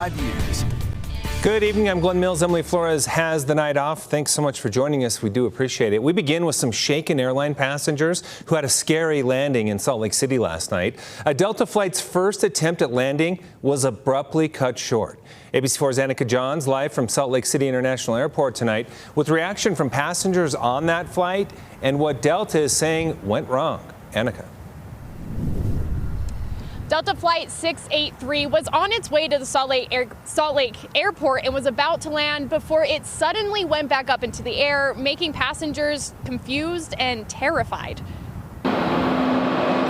5 years. Good evening. I'm Glenn Mills. Emily Flores has the night off. Thanks so much for joining us. We do appreciate it. We begin with some shaken airline passengers who had a scary landing in Salt Lake City last night. A Delta flight's first attempt at landing was abruptly cut short. ABC4's Annika Johns live from Salt Lake City International Airport tonight with reaction from passengers on that flight and what Delta is saying went wrong. Annika. Delta Flight 683 was on its way to the Salt Lake Airport and was about to land before it suddenly went back up into the air, making passengers confused and terrified.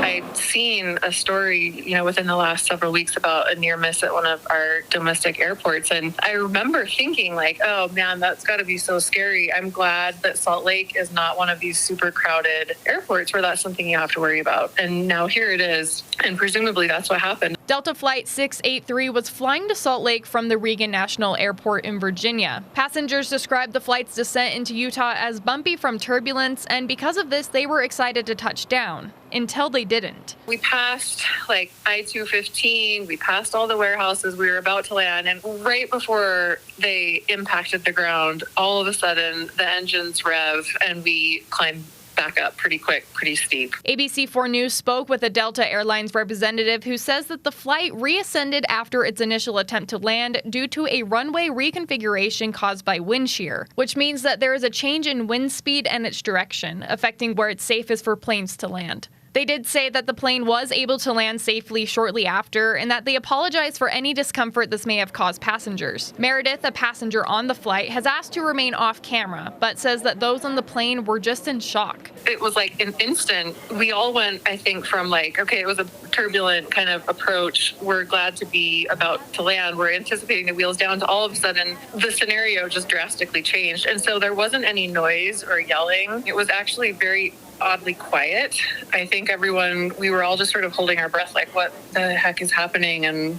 I'd seen a story, within the last several weeks about a near miss at one of our domestic airports. And I remember thinking oh man, that's gotta be so scary. I'm glad that Salt Lake is not one of these super crowded airports where that's something you have to worry about. And now here it is. And presumably that's what happened. Delta Flight 683 was flying to Salt Lake from the Reagan National Airport in Virginia. Passengers described the flight's descent into Utah as bumpy from turbulence, and because of this, they were excited to touch down. Until they didn't. We passed I-215, we passed all the warehouses, we were about to land, and right before they impacted the ground, all of a sudden the engines rev and we climbed back up pretty quick, pretty steep. ABC4 News spoke with a Delta Airlines representative who says that the flight reascended after its initial attempt to land due to a runway reconfiguration caused by wind shear, which means that there is a change in wind speed and its direction, affecting where it's safest for planes to land. They did say that the plane was able to land safely shortly after and that they apologize for any discomfort this may have caused passengers. Meredith, a passenger on the flight, has asked to remain off camera, but says that those on the plane were just in shock. It was an instant. We all went, I think, from okay, it was a turbulent kind of approach. We're glad to be about to land. We're anticipating the wheels down to all of a sudden the scenario just drastically changed. And so there wasn't any noise or yelling. It was actually very oddly quiet. I think we were all just sort of holding our breath what the heck is happening and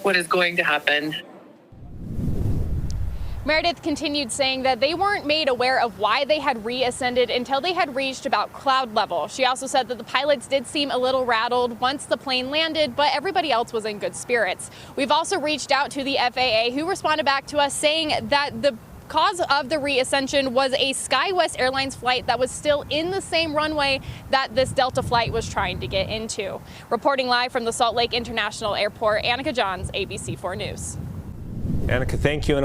what is going to happen. Meredith continued saying that they weren't made aware of why they had reascended until they had reached about cloud level. She also said that the pilots did seem a little rattled once the plane landed, but everybody else was in good spirits. We've also reached out to the FAA, who responded back to us saying that the cause of the reascension was a SkyWest Airlines flight that was still in the same runway that this Delta flight was trying to get into. Reporting live from the Salt Lake International Airport, Annika Johns, ABC4 News. Annika, thank you.